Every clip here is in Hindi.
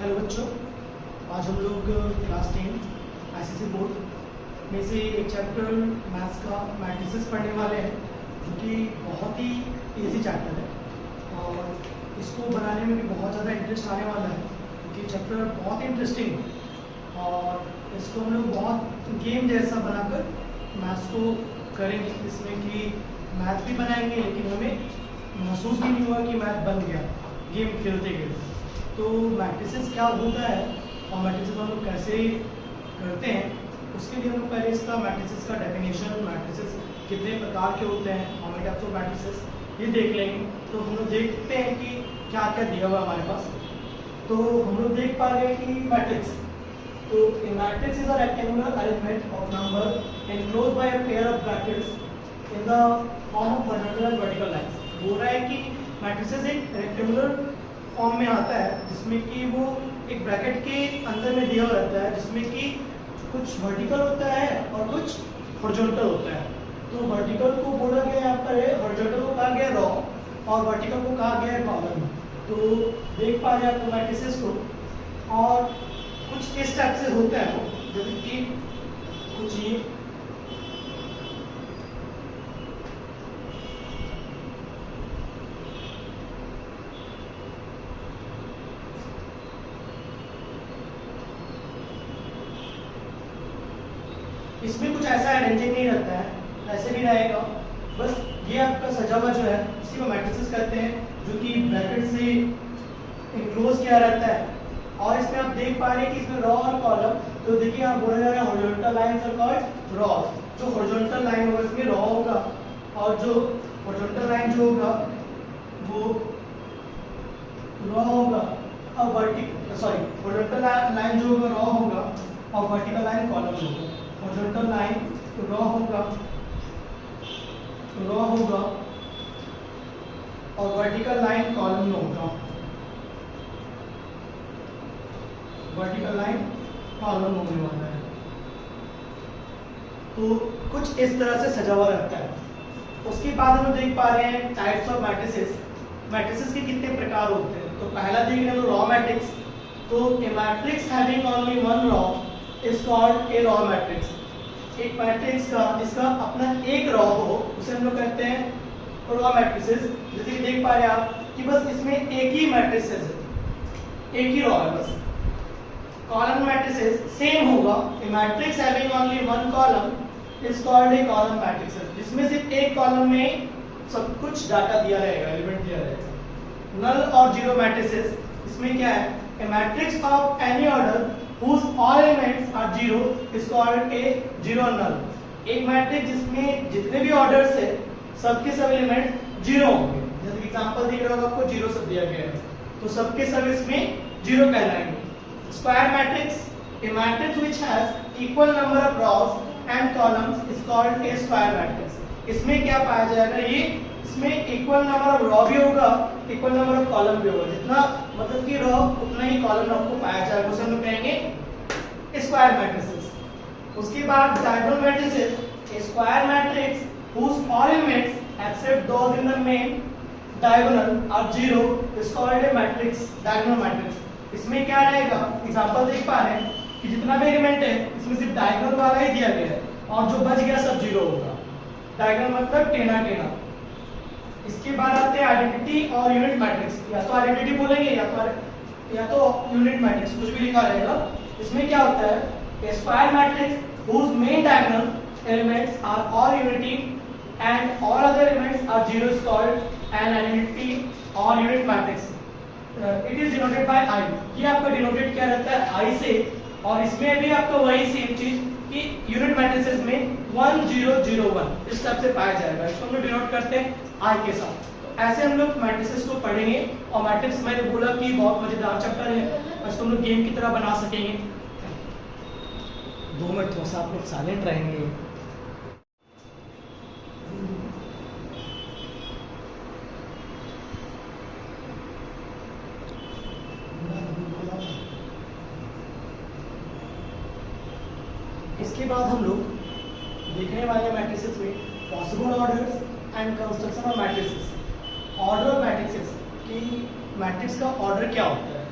हेलो बच्चों, आज हम लोग क्लास 10 आईसीएसई बोर्ड में से एक चैप्टर मैथ्स का मैट्रिसेस पढ़ने वाले हैं, जो कि बहुत ही इजी चैप्टर है और इसको बनाने में भी बहुत ज़्यादा इंटरेस्ट आने वाला है, क्योंकि चैप्टर बहुत इंटरेस्टिंग है और इसको हम लोग बहुत गेम जैसा बनाकर मैथ्स को करेंगे, जिसमें कि मैथ भी बनाएंगे लेकिन हमें महसूस भी नहीं हुआ कि मैथ बन गया गेम खेलते खेलते। तो मैट्रिसेस क्या होता है और मैट्रिसेस हम लोग कैसे करते हैं, उसके लिए हम लोग पहले इसका मैट्रिसेस का डेफिनेशन, मैट्रिसेस कितने प्रकार के होते हैं, how many types of matrices, ये देख लेंगे। तो हम लोग देखते हैं कि क्या क्या दिया हुआ हमारे पास। तो हम लोग देख पा रहे हैं कि मैट्रिक्स, तो a matrix is a rectangular arrangement of number enclosed by a pair of brackets in the form of horizontal and vertical lines. बोल रहा है कि मैट्रिसेस एक रेक्टेंगुलर फॉर्म में आता है, जिसमें कि वो एक ब्रैकेट के अंदर में दिया हुआ रहता है, जिसमें कि कुछ वर्टिकल होता है और कुछ हॉरिजॉन्टल होता है। तो वर्टिकल को बोला गया यहाँ पर है, हॉरिजॉन्टल को कहा गया रॉ और वर्टिकल को कहा गया है कॉलम। तो देख पा रहे हैं आप मैट्रिसेस को, और कुछ इस टाइप से होता है वो, जैसे कि कुछ ये इसमें कुछ ऐसा अरेंजिंग नहीं रहता है, ऐसे भी रहेगा। बस ये आपका सजा हुआ जो है इसी को मैट्रिसेस कहते हैं, जो कि ब्रैकेट से इनक्लोज किया रहता है। और इसमें आप देख पा रहे हैं कि इसमें रॉ और कॉलम, तो देखिए यहाँ बोला जा रहा है horizontal lines are called rows. जो हॉरिजॉन्टल लाइन होगा इसमें रॉ होगा, और जो हॉरिजॉन्टल लाइन जो होगा वो रॉ होगा, और हॉरिजॉन्टल लाइन जो होगा रॉ होगा और वर्टिकल लाइन कॉलम होगा। हॉरिजॉन्टल लाइन रॉ होगा और वर्टिकल लाइन कॉलम होगा, वर्टिकल लाइन कॉलम होने वाला है। तो कुछ इस तरह से सजा हुआ रहता है। उसके बाद हम देख पा रहे हैं टाइप्स ऑफ मैट्रिसेस। मैट्रिसेस के कितने प्रकार होते हैं। तो पहला देख रहे हैं रॉ मैट्रिक्स। तो a matrix having only one row is called a row matrix. एक मैट्रिक्स का जिसका अपना एक रॉ हो उसे हम लोग कहते हैं रॉ मैट्रिसेस। जैसे कि देख पा रहे हैं आप कि बस इसमें एक ही मैट्रिसेस है, एक ही रॉ है बस। कॉलम मैट्रिसेस सेम होगा। A matrix having only one column is called a column matrix, जिसमें सिर्फ एक कॉलम में सब कुछ डाटा दिया रहेगा, एलिमेंट दिया रहेगा। नल और जीरो मैट्रिसेस, इसमें क्या है, a matrix of any order whose all elements are zero is called a zero null। एक मैट्रिक्स जिसमें जितने भी ऑर्डर्स है सबके सब एलिमेंट जीरो होंगे। जैसे एग्जांपल दिख रहा होगा आपको, जीरो सब दिया गया है, तो सबके सब इसमें जीरो कहलाएंगे। Square matrix, a matrix which has equal number of rows and columns is called a square matrix। इसमें क्या पाया जाएगा, ये इसमें इक्वल नंबर ऑफ रॉ भी होगा, इक्वल नंबर ऑफ कॉलम भी होगा। जितना मतलब कि रॉ उतना ही कॉलम आपको पाया जाएगा, उसे हम कहेंगे स्क्वायर मैट्रिसेस। उसके बाद diagonal matrices, a square matrix whose all elements except those in the main diagonal are zero is called a matrix, diagonal matrix। इसमें क्या रहेगा, एग्जांपल देख पा रहे हैं कि जितना भी एलिमेंट है इसमें सिर्फ डायगोनल वाला ही दिया गया है और जो बच गया सब जीरो होगा। डायगोनल मतलब टेढ़ा टेढ़ा। इसके बाद आते हैं आइडेंटिटी और यूनिट मैट्रिक्स। या तो आइडेंटिटी बोलेंगे या तो यूनिट मैट्रिक्स, कुछ भी लिखा रहेगा। इसमें क्या होता है, a square matrix whose main diagonal elements are all unity and all other elements are zero is called an identity or unit matrix। it is denoted by I। ये आपका डिनोटेड क्या रहता है, I से। और इसमें भी आपको वही सेम चीज कि यूनिट मैट्रिसेस में 1 0 0 1 इस टाइप से पाया जाएगा। इसको हम लोग डिनोट करते हैं I के साथ। तो ऐसे हम लोग मैट्रिसेस को पढ़ेंगे। और मैट्रिक्स मैंने बोला कि बहुत मजेदार चैप्टर है, इसको हम लोग गेम की तरह बना सकेंगे। 2 मिनट थोड़ा सा आप लोग साइलेंट रहेंगे। इसके बाद हम लोग देखने वाले मैट्रिसेस में possible orders and construction of matrices. Order of matrices कि मैट्रिक्स का ऑर्डर क्या होता है।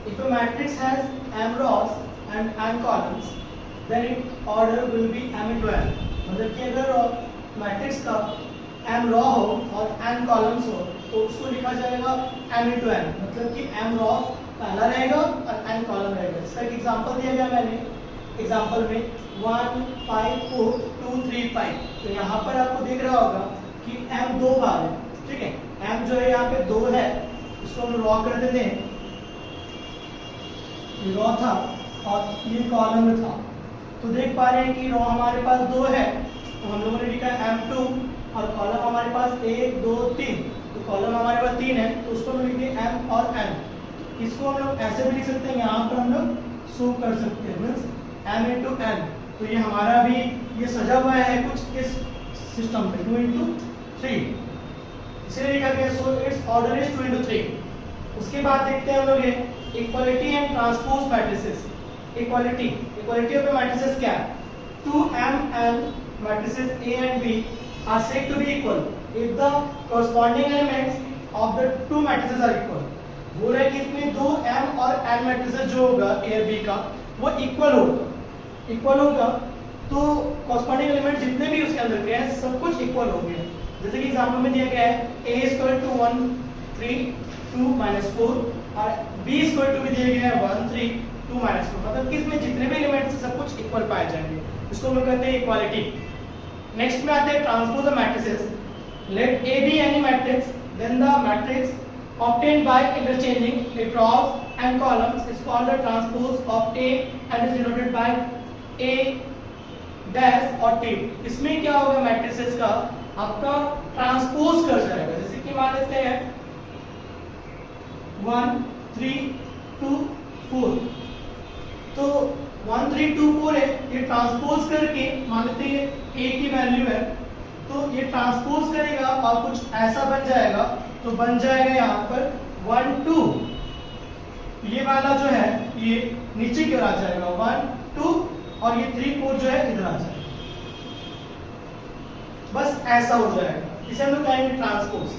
If a matrix has m rows and n columns, then its order will be m into n. मतलब कि अगर मैट्रिक्स का m रॉ हो और n कॉलम्स हो तो उसको लिखा जाएगा m into n. मतलब कि m रॉ पहला रहेगा और n कॉलम रहेगा. इसका एक एग्जांपल दिया गया मैंने एग्जांपल में 1 5 4 2 3 5. तो यहाँ पर आपको दिख रहा होगा कि m दो बार है. ठीक है, m जो है यहाँ पे 2 है, इसको हम रॉ कर देते हैं. रॉ था और ये कॉलम था. तो देख पा रहे हैं कि रॉ हमारे पास 2 है, तो हम लोगों ने लिखा m2 और कॉलम हमारे पास 1 2 3. तो कॉलम हमारे पास 3 है, तो उसको हम लिखते हैं m और n. इसको हम लोग ऐसे भी लिख सकते हैं, यहाँ पर हम लोग शो कर सकते हैं मीन्स m into n. तो ये हमारा भी ये सजा हुआ है कुछ इस सिस्टम पे 2 into 3, इसलिए लिखा गया so it's order is 2 into 3. उसके बाद देखते हैं हम लोग ये equality and transpose matrices. Equality of the matrices क्या है? 2m and matrices A and B are said to be equal if the corresponding elements of the two matrices are equal. बोल रहा है कि इसमें 2m और n मैट्रिसेस जो होगा A और B का वो इक्वल होगा तो कॉरस्पॉन्डिंग एलिमेंट जितने भी उसके अंदर के हैं सब कुछ इक्वल हो गए. जैसे कि एग्जांपल में दिया गया है a इक्वल टू 1 3 2 -4 और b इक्वल टू भी दिया गया है 1 3 2 -4. मतलब कि इसमें जितने भी एलिमेंट्स सब कुछ इक्वल पाए जाएंगे. इसको हम लोग कहते हैं इक्वालिटी. नेक्स्ट में आते हैं transpose the matrices. Let a be any matrix then the matrix obtained by interchanging its rows and columns is called the transpose of A and is denoted by A dash और T. इसमें क्या होगा मैट्रिसेस का आपका ट्रांसपोज कर जाएगा. जैसे कि मान लेते हैं 1 3 2 4. तो 1 3 2 4 है, ये ट्रांसपोज करके मान लेते हैं A की वैल्यू है तो ये ट्रांसपोज करेगा और कुछ ऐसा बन जाएगा. तो बन जाएगा यहाँ पर 1 2. ये वाला जो है ये नीचे की ओर आ जाएगा 1 2 और ये 3 4 जो है इधर आ जाएगा. बस ऐसा हो जाएगा. इसे हम लोग कहेंगे ट्रांसपोज.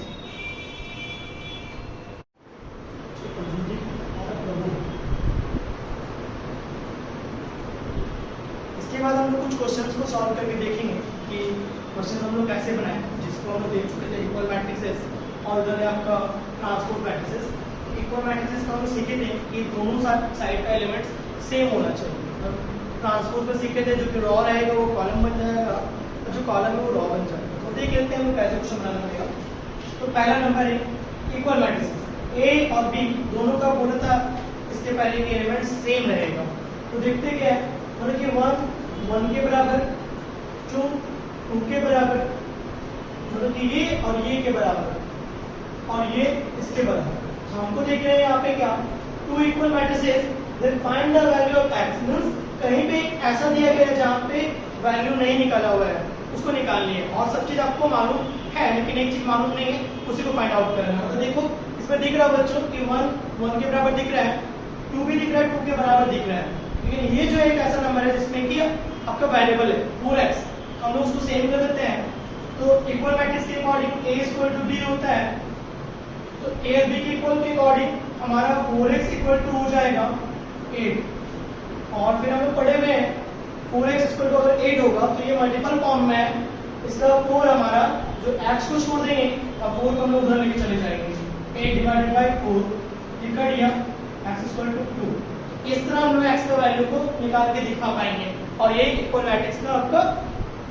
इसके बाद हम लोग कुछ क्वेश्चंस को सॉल्व करके देखेंगे कि क्वेश्चन हम लोग कैसे बनाएं, जिसको हम लोग देख चुके थे इक्वल मैट्रिसेस और उधर है आपका ट्रांसपोज मैट्रिसेस. इक्वल मैट्रिसेस का हम लोग सीखे थे कि दोनों साइड का एलिमेंट्स सेम होना चाहिए. ट्रांसपोज में सीखे थे जो कि रॉ रहेगा वो कॉलम बन जाएगा और जो कॉलम है वो रॉ बन जाएगा. तो देख लेते हैं हम लोग कैसे क्वेश्चन बनाना पड़ेगा. तो पहला नंबर है इक्वल मैट्रिसेस ए और बी दोनों का बोला था इसके पहले कि एलिमेंट सेम रहेगा. तो देखते क्या है मतलब कि 1 1 के बराबर 2 2 के बराबर मतलब कि ये और ये के बराबर और ये इसके बराबर. तो हमको देख रहे हैं यहाँ पे क्या 2 equal matrices then find the value of x. Means कहीं पे ऐसा दिया गया है जहाँ पे वैल्यू नहीं निकाला हुआ है उसको निकालनी है और सब चीज आपको मालूम है लेकिन एक चीज मालूम नहीं है उसी को फाइंड आउट करना है. तो देखो इसमें दिख रहा है बच्चों कि 1 1 के बराबर दिख रहा है, 2 भी दिख रहा है, 2 के बराबर दिख रहा है. लेकिन ये जो एक ऐसा नंबर है जिसमें कि आपका वेरिएबल है 4x. हम लोग उसको सेम कर देते हैं. तो इक्वल मैट्रिक्स के according a equal to b होता है. तो a और b के इक्वल के अकॉर्डिंग हमारा 4x इक्वल टू हो जाएगा 8. और फिर हम लोग पढ़े हुए हैं 4x इक्वल टू अगर 8 होगा तो ये मल्टीपल फॉर्म में है. इसका 4 हमारा जो x को छोड़ देंगे और 4 को हम लोग उधर लेके चले जाएंगे. 8 डिवाइडेड बाय 4 ये कर दिया x इक्वल टू 2. इस तरह हम लोग x का वैल्यू को निकाल के दिखा पाएंगे और ये इक्वल मैट्रिक्स का आपका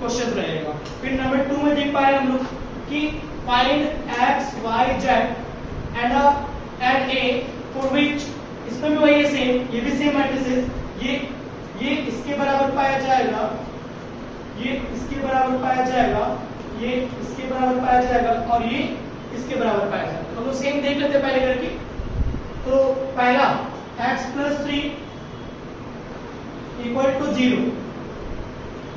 क्वेश्चन रहेगा. फिर नंबर 2 में देख पा रहे हैं हम लोग कि find x y z and a for which. इसमें भी वही है सेम, ये भी सेम मैट्रिसेस. ये इसके बराबर पाया जाएगा, ये इसके बराबर पाया जाएगा, ये इसके बराबर पाया जाएगा और ये इसके बराबर पाया जाएगा. तो हम लोग सेम देख लेते हैं पहले करके. तो पहला x प्लस 3 इक्वल टू 0.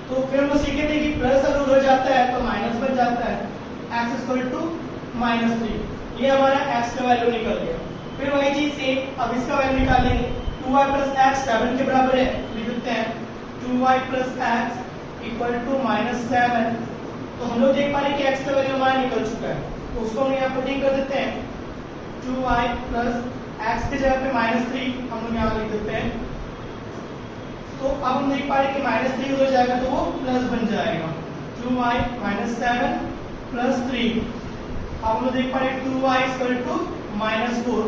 तो फिर हम सीखे थे कि प्लस अगर उधर जाता है तो माइनस बन जाता है. x equal to -3. ये हमारा x का वैल्यू निकल गया. फिर वही चीज सेम अब इसका वैल्यू निकालेंगे. 2y प्लस x 7 के बराबर है, लिख देते हैं 2y plus x equal to -7. तो हम लोग देख पा रहे हैं कि x का वैल्यू हमारा निकल चुका है तो उसको हम यहाँ पर ठीक कर देते हैं. 2y प्लस x की जगह पे -3 हम लोग यहाँ लिख देते हैं। तो अब हम देख पा रहे हैं कि -3 हो जाएगा तो वो प्लस बन जाएगा 2y - 7 प्लस 3। अब हम लोग देख पा रहे हैं 2y = -4।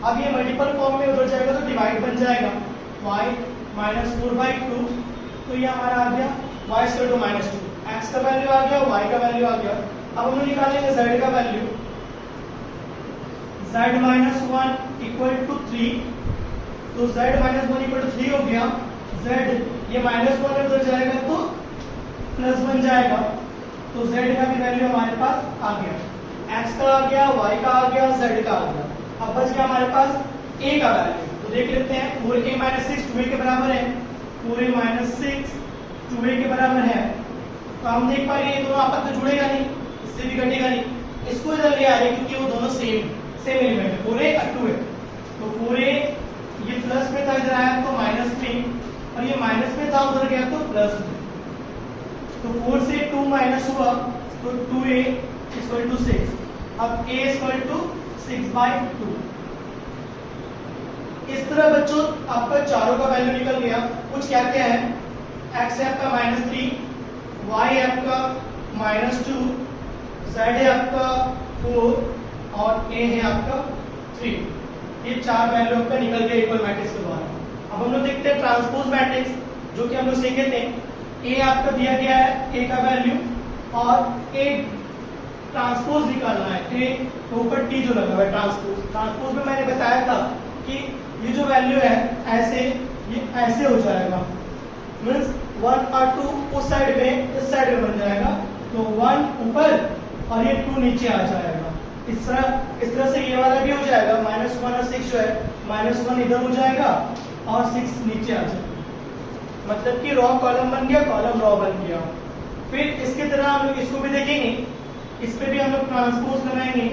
अब ये मल्टीपल फॉर्म में उधर जाएगा तो डिवाइड बन जाएगा y -4/2। तो ये हमारा आ गया y = -2। x का वैल्यू आ गया, y का वैल्यू आ गया। अब हम लोग निकालेंगे z का वैल्यू। z - 1 = 3। तो z - 1 = 3 हो गया। z ये -1 उधर जाएगा तो प्लस बन जाएगा। तो z का भी वैल्यू हमारे पास आ गया, x का आ गया, y का आ गया, z का आ गया। अब बच गया हमारे पास a का वैल्यू। तो देख लेते हैं 4a - 6 2a के बराबर है। 4a - 6 2a के बराबर है। तो हम देख पा रहे हैं ये दोनों आपस में जुड़ेगा नहीं, इससे भी घटेगा नहीं। इसको इधर ले आ रहे हैं क्योंकि वो दोनों सेम एलिमेंट है, 4a और 2a। तो 4a ये प्लस में था, इधर आया तो -3, और ये माइनस में था उधर गया तो प्लस में। तो 4 से 2 माइनस हुआ तो 2a = 6। अब a = 6/2। इस तरह बच्चों आपका चारों का वैल्यू निकल गया। कुछ क्या क्या है, x है आपका -3, y है आपका -2, z है आपका 4 और a है आपका 3। ये चार वैल्यू आपका निकल गया इक्वल मैट्रिक्स के द्वारा। अब हम लोग देखते हैं ट्रांसपोज मैट्रिक्स, जो कि हम लोग सीखे थे। a आपका दिया गया है, a का वैल्यू, और a ट्रांसपोज निकालना है। a के ऊपर t जो लगा हुआ है ट्रांसपोज में मैंने बताया था कि ये जो वैल्यू है ऐसे, ये ऐसे हो जाएगा, मींस 1 और 2 उस साइड में इस साइड में बन जाएगा। तो 1 ऊपर और ये 2 नीचे आ जाएगा। इस तरह से ये वाला भी हो जाएगा। -1 और 6 जो है, -1 इधर हो जाएगा और 6 नीचे आ जाएगा। मतलब कि रो कॉलम बन गया, कॉलम रो बन गया। फिर इसके तरह हम लोग इसको भी देखेंगे, इस पे भी हम लोग ट्रांसपोज लगाएंगे।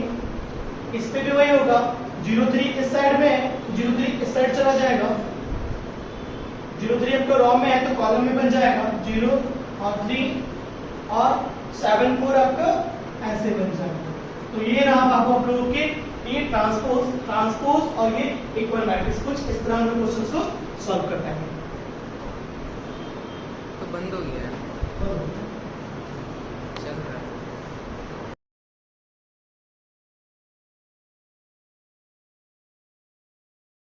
इस पे भी वही होगा, 0,3 इस साइड में है, 0,3 इस साइड चला जाएगा। 0,3 आपका रो में है तो कॉलम में बन जाएगा 0 और 3 और 7 4 आपका ऐसे बन जाएगा। तो ये रहा आपको प्रूव के ये ट्रांसपोज और ये इक्वल मैट्रिक्स। कुछ इस तरह हम लोग क्वेश्चंस को सॉल्व करते हैं। तो बंद हो गया है।